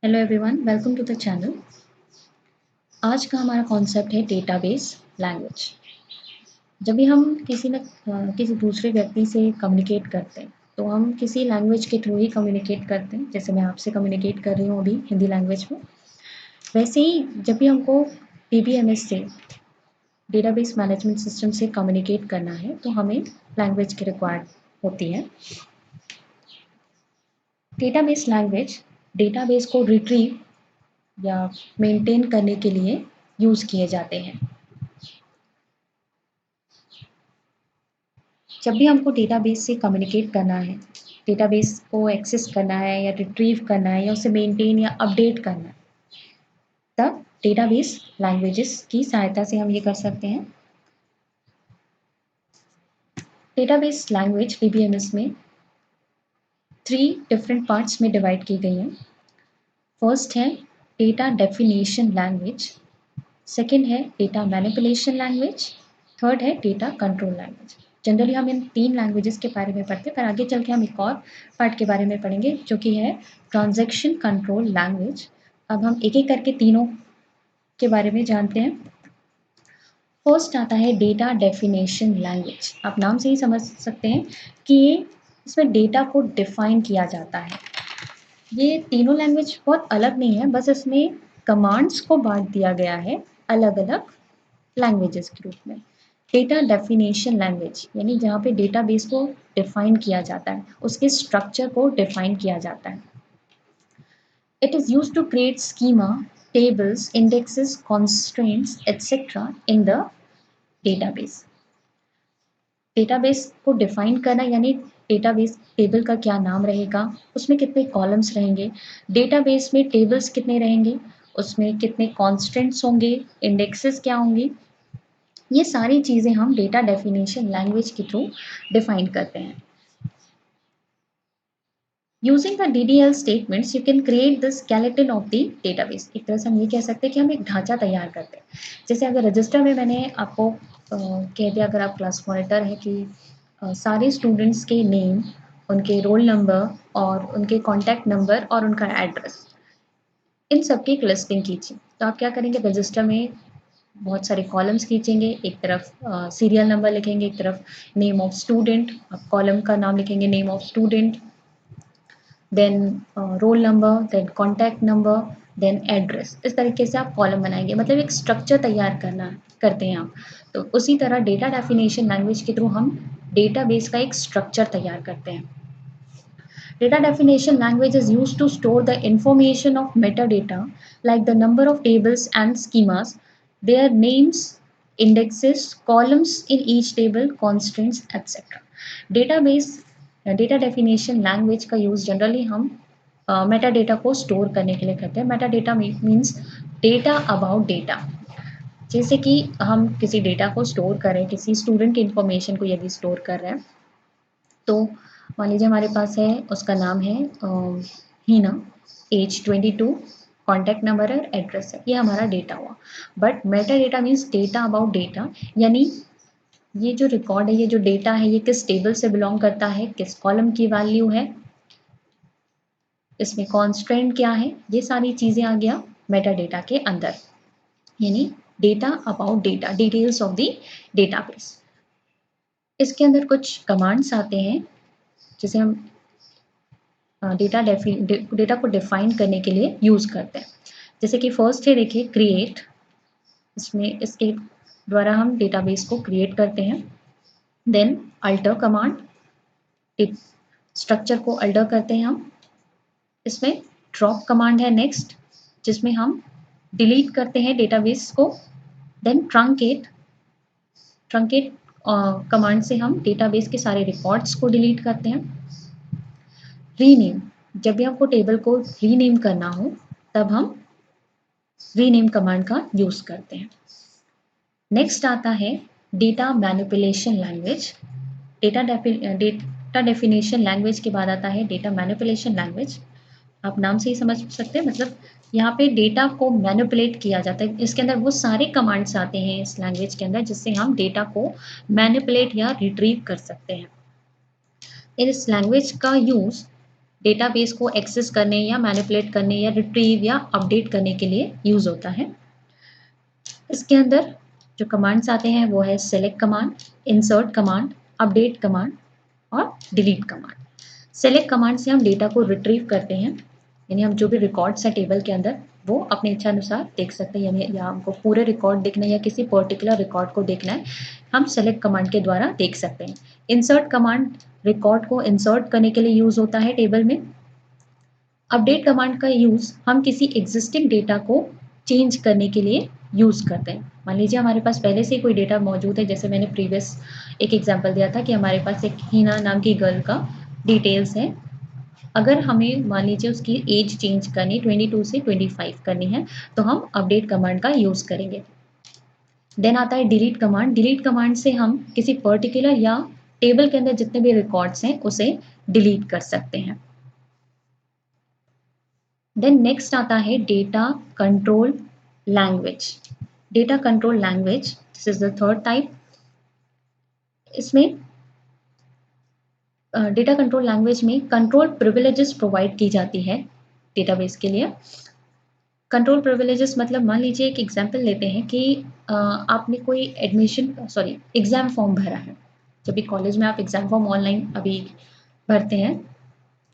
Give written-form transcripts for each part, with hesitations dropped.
Hello everyone, welcome to the channel. आज का हमारा कॉन्सेप्ट है डेटाबेस लैंग्वेज। जब भी हम किसी दूसरे व्यक्ति से कम्युनिकेट करते हैं तो हम किसी लैंग्वेज के थ्रू ही कम्युनिकेट करते हैं। जैसे मैं आपसे कम्युनिकेट कर रही हूँ अभी हिंदी लैंग्वेज में। वैसे ही जब भी हमको डीबीएमएस से डेटाबेस मैनेजमेंट सिस्टम से कम्युनिकेट करना है तो हमें लैंग्वेज की रिक्वायर्ड होती है। डेटाबेस लैंग्वेज डेटाबेस को रिट्रीव या मेंटेन करने के लिए यूज़ किए जाते हैं। जब भी हमको डेटाबेस से कम्युनिकेट करना है, डेटाबेस को एक्सेस करना है या रिट्रीव करना है या उसे मेंटेन या अपडेट करना है, तब डेटाबेस लैंग्वेजेस की सहायता से हम ये कर सकते हैं। डेटाबेस लैंग्वेज डीबीएमएस में 3 डिफरेंट पार्ट्स में डिवाइड की गई हैं। फर्स्ट है डेटा डेफिनेशन लैंग्वेज, सेकंड है डेटा मैनिपुलेशन लैंग्वेज, थर्ड है डेटा कंट्रोल लैंग्वेज। जनरली हम इन 3 लैंग्वेजेस के बारे में पढ़ते हैं, पर आगे चल के हम एक और पार्ट के बारे में पढ़ेंगे जो कि है ट्रांजैक्शन कंट्रोल लैंग्वेज। अब हम एक-एक करके तीनों के बारे में जानते हैं। फर्स्ट आता है डेटा डेफिनेशन लैंग्वेज। आप नाम से ही समझ सकते हैं कि इसमें डेटा को डिफाइन किया जाता है। ये तीनों लैंग्वेज बहुत अलग नहीं है, बस इसमें कमांड्स को बाँट दिया गया है अलग-अलग लैंग्वेजेस के रूप में। डेटा डेफिनेशन लैंग्वेज यानी जहाँ पे डेटाबेस को डिफाइन किया जाता है, उसके स्ट्रक्चर को डिफाइन किया जाता है। It is used to create schema, tables, indexes, constraints etcetera in the database. Database को डिफाइन करना यानी डेटाबेस टेबल का क्या नाम रहेगा, उसमें कितने कॉलम्स रहेंगे, डेटाबेस में टेबल्स कितने रहेंगे, उसमें कितने कॉन्स्टेंट्स होंगे, इंडेक्सेस क्या होंगी, ये सारी चीज़ें हम डेटा डेफिनेशन लैंग्वेज के थ्रू डिफाइन करते हैं। Using the DDL statements you can create the skeleton of the database. एक तरह से हम ये कह सकते हैं कि हम एक ढांचा तैयार करते हैं। जैसे अगर रजिस्टर में मैंने आपको कह दिया, अगर आप क्लास मॉनिटर हैं, कि सारे स्टूडेंट्स के नेम, उनके रोल नंबर और उनके कॉन्टैक्ट नंबर और उनका एड्रेस, इन सब की एक लिस्टिंग कीजिए। तो आप क्या करेंगे, रजिस्टर में बहुत सारे कॉलम्स खींचेंगे, एक तरफ सीरियल नंबर लिखेंगे, एक तरफ नेम ऑफ स्टूडेंट, आप कॉलम का नाम लिखेंगे name of student, then roll number, then contact number, then address. इस तरीके से आप कॉलम बनाएंगे, मतलब एक स्ट्रक्चर तैयार करना करते हैं आप। तो उसी तरह डेटा डेफिनेशन लैंग्वेज के थ्रू हम डेटाबेस का एक स्ट्रक्चर तैयार करते हैं। Data definition language is used to store the information of metadata like the number of tables and schemas, their names, indexes, columns in each table, constraints, etc. Database data definition language का use generally हम Meta data को store करने के लिए करते हैं। Meta data means data about data. जैसे कि हम किसी डेटा को स्टोर करें, किसी स्टूडेंट की इंफॉर्मेशन को यदि स्टोर कर रहे हैं, तो मान लीजिए हमारे पास है, उसका नाम है हीना, एज 22, कॉन्टैक्ट नंबर है, एड्रेस है, ये हमारा डेटा हुआ। But Meta data means data about data, यानी ये जो रिकॉर्ड है, ये जो डेटा है, ये किस टेबल से बिलोंग करता है, किस कॉलम की वैल्यू है, इसमें कॉन्स्ट्रेंट क्या है, ये सारी चीज़ें आ गया मेटा डेटा के अंदर, यानी data about data, details of the database. इसके अंदर कुछ कमांड्स आते हैं जिसे हम डेटा को डिफाइन करने के लिए यूज़ करते हैं। जैसे कि फर्स्ट है, देखिए क्रिएट। इसमें इसके द्वारा हम डेटाबेस को क्रिएट करते हैं। देन अल्टर कमांड, स्ट्रक्चर को अल्टर करते हैं हम। इसमें ड्रॉप कमांड है नेक्स्ट, जिसमें हम डिलीट करते हैं डेटाबेस को। देन ट्रंकेट, ट्रंकेट कमांड से हम डेटाबेस के सारे रिकॉर्ड्स को डिलीट करते हैं। रीनेम, जब भी आपको टेबल को रीनेम करना हो तब हम रीनेम कमांड का यूज़ करते हैं। नेक्स्ट आता है data manipulation language. Data definition language के बाद आता है डेटा मैनिपुलेशन लैंग्वेज। आप नाम से ही समझ सकते हैं, मतलब यहाँ पे डेटा को मैनिपुलेट किया जाता है। इसके अंदर वो सारे कमांड्स आते हैं इस लैंग्वेज के अंदर जिससे हम डेटा को मैनिपुलेट या रिट्रीव कर सकते हैं। इस लैंग्वेज का यूज़ डेटाबेस को एक्सेस करने या मैनिपुलेट करने या रिट्रीव या अपडेट करने के लिए यूज़ होता है। इसके अंदर जो कमांड्स आते हैं वो है select command, insert command, update command और डिलीट कमांड। सेलेक्ट कमांड से हम डेटा को रिट्रीव करते हैं, यानी हम जो भी रिकॉर्ड्स हैं टेबल के अंदर वो अपनी इच्छा अनुसार देख सकते हैं, यानी या हमको पूरे रिकॉर्ड देखना है या किसी पर्टिकुलर रिकॉर्ड को देखना है, हम सेलेक्ट कमांड के द्वारा देख सकते हैं। इंसर्ट कमांड रिकॉर्ड को इंसर्ट करने के लिए यूज़ होता है टेबल में। अपडेट कमांड का यूज़ हम किसी एग्जिस्टिंग डेटा को चेंज करने के लिए यूज़ करते हैं। मान लीजिए हमारे पास पहले से कोई डेटा मौजूद है, जैसे मैंने प्रीवियस एक एग्जांपल दिया था कि हमारे पास एक हीना नाम की गर्ल का डिटेल्स है। अगर हमें मान लीजिए उसकी एज चेंज करनी 22 से 25 करनी है, तो हम अपडेट कमांड का यूज़ करेंगे। देन आता है डिलीट कमांड। डिलीट कमांड से हम किसी पर्टिकुलर या टेबल के अंदर जितने भी रिकॉर्ड्स हैं उसे डिलीट कर सकते हैं। देन नेक्स्ट आता है data control language. Data control language, this is the third type. इसमें डेटा कंट्रोल लैंग्वेज में कंट्रोल प्रिविलेजेस प्रोवाइड की जाती है डेटाबेस के लिए। कंट्रोल प्रिविलेजेस मतलब मान लीजिए एक एग्जांपल लेते हैं कि आपने कोई एग्ज़ाम फॉर्म भरा है। जब भी कॉलेज में आप एग्ज़ाम फॉर्म ऑनलाइन अभी भरते हैं,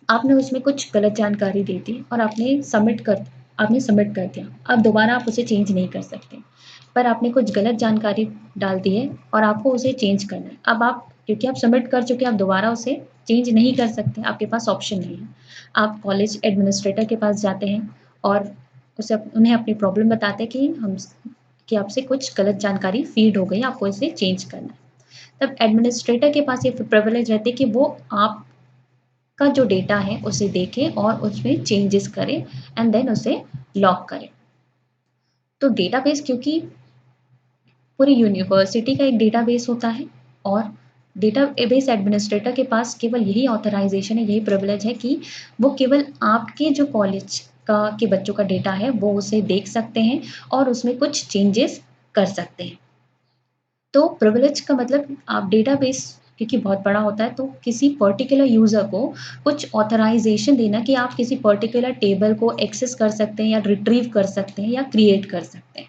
आपने उसमें कुछ गलत जानकारी दे दी और आपने सबमिट कर दिया। अब दोबारा आप उसे चेंज नहीं कर सकते, पर आपने कुछ गलत जानकारी डाल दी है और आपको उसे चेंज करना है। अब आप क्योंकि आप सबमिट कर चुके हैं, आप दोबारा उसे चेंज नहीं कर सकते, आपके पास ऑप्शन नहीं है। आप कॉलेज एडमिनिस्ट्रेटर के पास जाते हैं और उन्हें अपनी प्रॉब्लम बताते हैं कि आपसे कुछ गलत जानकारी फीड हो गई, आपको इसे चेंज करना है। तब एडमिनिस्ट्रेटर के पास ये प्रिविलेज रहती है कि वो आप का जो डेटा है उसे देखें और उसमें चेंजेस करें एंड देन उसे लॉक करें। तो डेटाबेस क्योंकि पूरी यूनिवर्सिटी का एक डेटाबेस होता है और डेटाबेस एडमिनिस्ट्रेटर के पास केवल यही ऑथराइजेशन है, यही प्रिविलेज है कि वो केवल आपके जो कॉलेज का के बच्चों का डेटा है वो उसे देख सकते हैं और उसमें कुछ चेंजेस कर सकते हैं। तो प्रिविलेज का मतलब आप डेटाबेस क्योंकि बहुत बड़ा होता है, तो किसी पर्टिकुलर यूज़र को कुछ ऑथराइजेशन देना कि आप किसी पर्टिकुलर टेबल को एक्सेस कर सकते हैं या रिट्रीव कर सकते हैं या क्रिएट कर सकते हैं।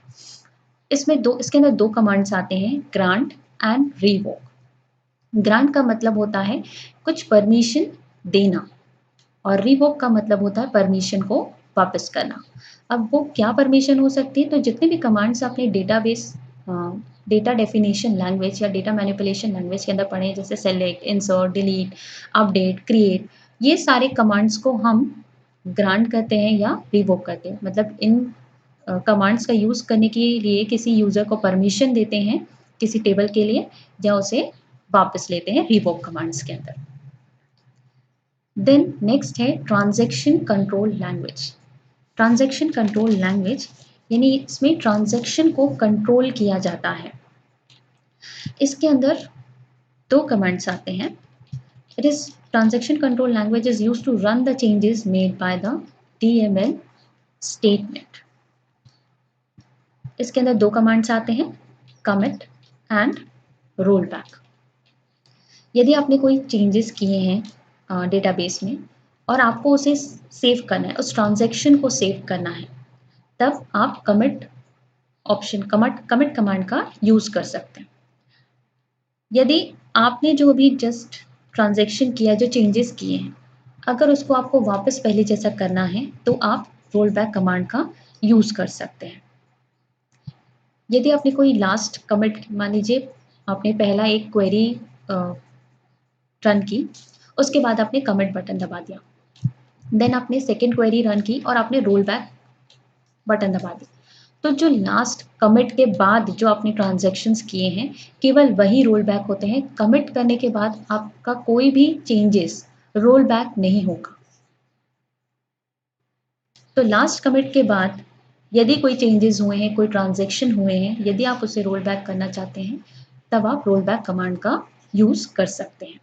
इसके अंदर 2 कमांड्स आते हैं, ग्रांट एंड रिवोक। ग्रांट का मतलब होता है कुछ परमिशन देना और रिवोक का मतलब होता है परमिशन को वापस करना। अब वो क्या परमिशन हो सकती है? तो जितने भी कमांड्स आपने डेटा डेफिनेशन लैंग्वेज या डेटा मैनिपुलेशन लैंग्वेज के अंदर पढ़े हैं, जैसे select, insert, delete, update, create, ये सारे कमांड्स को हम ग्रांट करते हैं या रिवोक करते हैं। मतलब इन कमांड्स का यूज़ करने के लिए किसी यूज़र को परमिशन देते हैं किसी टेबल के लिए या उसे वापस लेते हैं रिवोक कमांड्स के अंदर। देन नेक्स्ट है transaction control language. Transaction control language यानी इसमें ट्रांजैक्शन को कंट्रोल किया जाता है। इसके अंदर 2 कमांड्स आते हैं। It is transaction control language is used to run the changes made by the DML statement. इसके अंदर 2 कमांड्स आते हैं, कमिट एंड रोल बैक। यदि आपने कोई चेंजेस किए हैं डेटाबेस में और आपको उसे सेव करना है, उस ट्रांजैक्शन को सेव करना है, तब आप कमिट कमांड का यूज़ कर सकते हैं। यदि आपने जो अभी जस्ट ट्रांजैक्शन किया, जो चेंजेस किए हैं, अगर उसको आपको वापस पहले जैसा करना है, तो आप रोल बैक कमांड का यूज़ कर सकते हैं। यदि आपने कोई लास्ट कमिट, मान लीजिए आपने पहला एक क्वेरी रन की, उसके बाद आपने कमिट बटन दबा दिया, देन आपने सेकेंड क्वेरी रन की और आपने रोल बैक बटन दबा दिया, तो जो लास्ट कमिट के बाद जो आपने ट्रांजैक्शंस किए हैं केवल वही रोल बैक होते हैं। कमिट करने के बाद आपका कोई भी चेंजेस रोल बैक नहीं होगा। तो लास्ट कमिट के बाद यदि कोई चेंजेस हुए हैं, कोई ट्रांजैक्शन हुए हैं, यदि आप उसे रोल बैक करना चाहते हैं, तब आप रोल बैक कमांड का यूज़ कर सकते हैं।